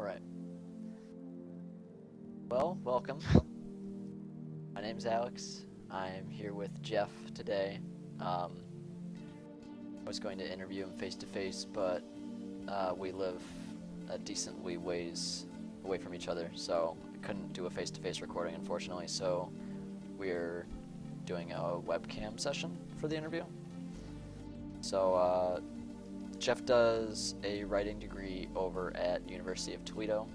right. Well, welcome. My name's Alex. I'm here with Jeff today. I was going to interview him face to face, but we live a decently ways away from each other, so I couldn't do a face to face recording, unfortunately. So we're doing a webcam session for the interview. So Jeff does a writing degree over at University of Toledo.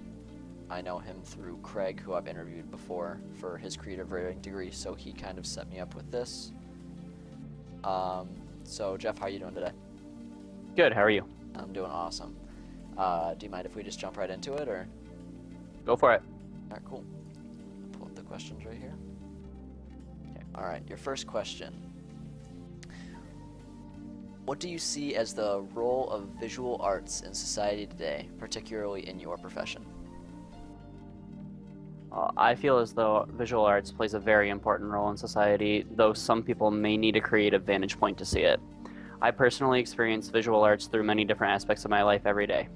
I know him through Craig, who I've interviewed before for his creative writing degree, so he kind of set me up with this. So Jeff, how are you doing today? Good, how are you? I'm doing awesome. Do you mind if we just jump right into it, or? Go for it. Alright, cool. Pull up the questions right here. Okay. Alright, your first question. What do you see as the role of visual arts in society today, particularly in your profession? I feel as though visual arts plays a very important role in society, though some people may need a creative vantage point to see it. I personally experience visual arts through many different aspects of my life every day.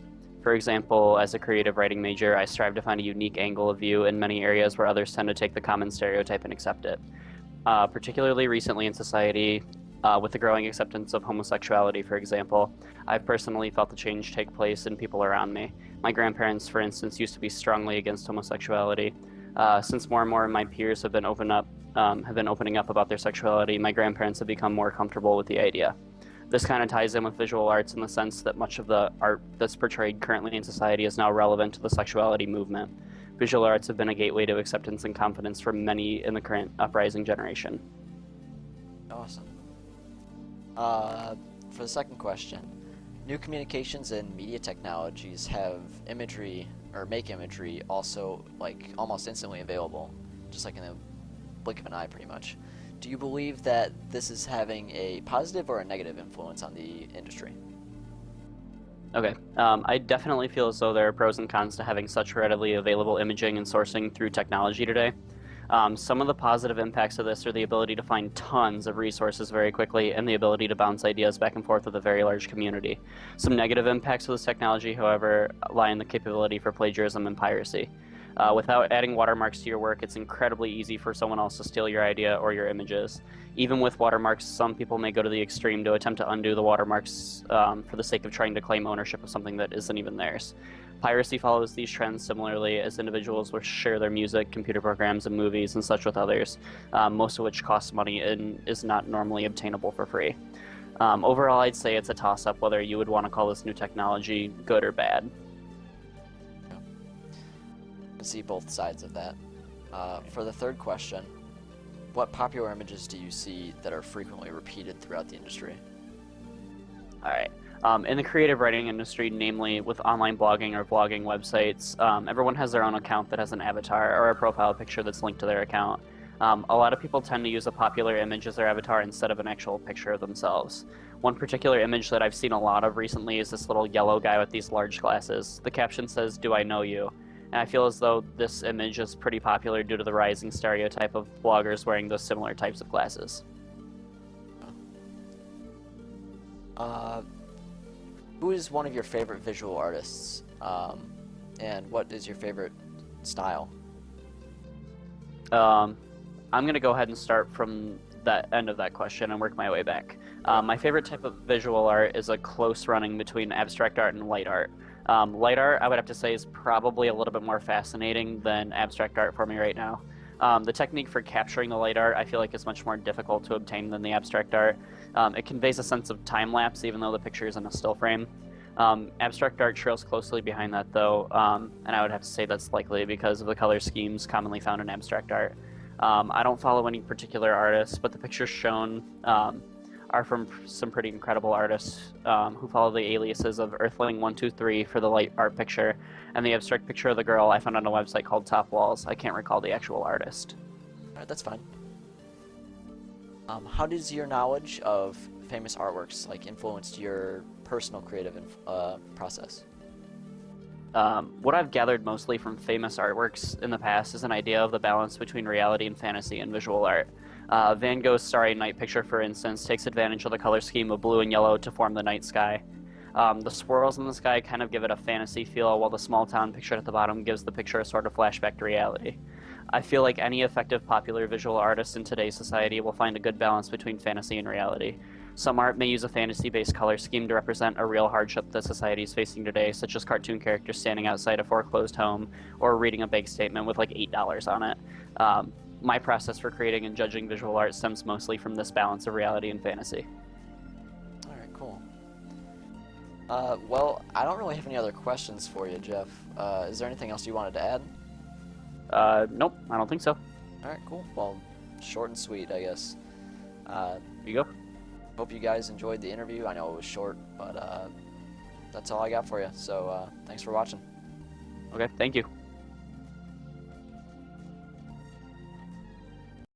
For example, as a creative writing major, I strive to find a unique angle of view in many areas where others tend to take the common stereotype and accept it. Particularly recently in society, with the growing acceptance of homosexuality, for example, I've personally felt the change take place in people around me. My grandparents, for instance, used to be strongly against homosexuality. Since more and more of my peers have been opening up about their sexuality, my grandparents have become more comfortable with the idea. This kind of ties in with visual arts in the sense that much of the art that's portrayed currently in society is now relevant to the sexuality movement. Visual arts have been a gateway to acceptance and confidence for many in the current uprising generation. Awesome. For the second question, new communications and media technologies have imagery, or make imagery, also like almost instantly available, just like in the blink of an eye pretty much. Do you believe that this is having a positive or a negative influence on the industry? Okay, I definitely feel as though there are pros and cons to having such readily available imaging and sourcing through technology today. Some of the positive impacts of this are the ability to find tons of resources very quickly and the ability to bounce ideas back and forth with a very large community. Some negative impacts of this technology, however, lie in the capability for plagiarism and piracy. Without adding watermarks to your work, it's incredibly easy for someone else to steal your idea or your images. Even with watermarks, some people may go to the extreme to attempt to undo the watermarks for the sake of trying to claim ownership of something that isn't even theirs. Piracy follows these trends similarly, as individuals will share their music, computer programs, and movies and such with others, most of which costs money and is not normally obtainable for free. Overall, I'd say it's a toss-up whether you would want to call this new technology good or bad. I see both sides of that. For the third question, what popular images do you see that are frequently repeated throughout the industry? Alright. In the creative writing industry, namely with online blogging or vlogging websites, everyone has their own account that has an avatar or a profile picture that's linked to their account. A lot of people tend to use a popular image as their avatar instead of an actual picture of themselves. One particular image that I've seen a lot of recently is this little yellow guy with these large glasses. The caption says, "Do I know you?" And I feel as though this image is pretty popular due to the rising stereotype of bloggers wearing those similar types of glasses. Who is one of your favorite visual artists, and what is your favorite style? I'm going to go ahead and start from that end of that question and work my way back. My favorite type of visual art is a close running between abstract art and light art. Light art, I would have to say, is probably a little bit more fascinating than abstract art for me right now. The technique for capturing the light art, I feel like, is much more difficult to obtain than the abstract art. It conveys a sense of time-lapse, even though the picture is in a still frame. Abstract art trails closely behind that, though, and I would have to say that's likely because of the color schemes commonly found in abstract art. I don't follow any particular artists, but the pictures shown are from some pretty incredible artists who follow the aliases of Earthling123 for the light art picture, and the abstract picture of the girl I found on a website called Top Walls. I can't recall the actual artist. Alright, that's fine. How does your knowledge of famous artworks influenced your personal creative process? What I've gathered mostly from famous artworks in the past is an idea of the balance between reality and fantasy in visual art. Van Gogh's Starry Night picture, for instance, takes advantage of the color scheme of blue and yellow to form the night sky. The swirls in the sky kind of give it a fantasy feel, while the small town pictured at the bottom gives the picture a sort of flashback to reality. I feel like any effective popular visual artist in today's society will find a good balance between fantasy and reality. Some art may use a fantasy-based color scheme to represent a real hardship that society is facing today, such as cartoon characters standing outside a foreclosed home or reading a bank statement with like $8 on it. My process for creating and judging visual art stems mostly from this balance of reality and fantasy. All right, cool. Well, I don't really have any other questions for you, Jeff. Is there anything else you wanted to add? Nope, I don't think so. All right, cool. Well, short and sweet, I guess. Here you go. Hope you guys enjoyed the interview. I know it was short, but that's all I got for you. So thanks for watching. Okay, thank you.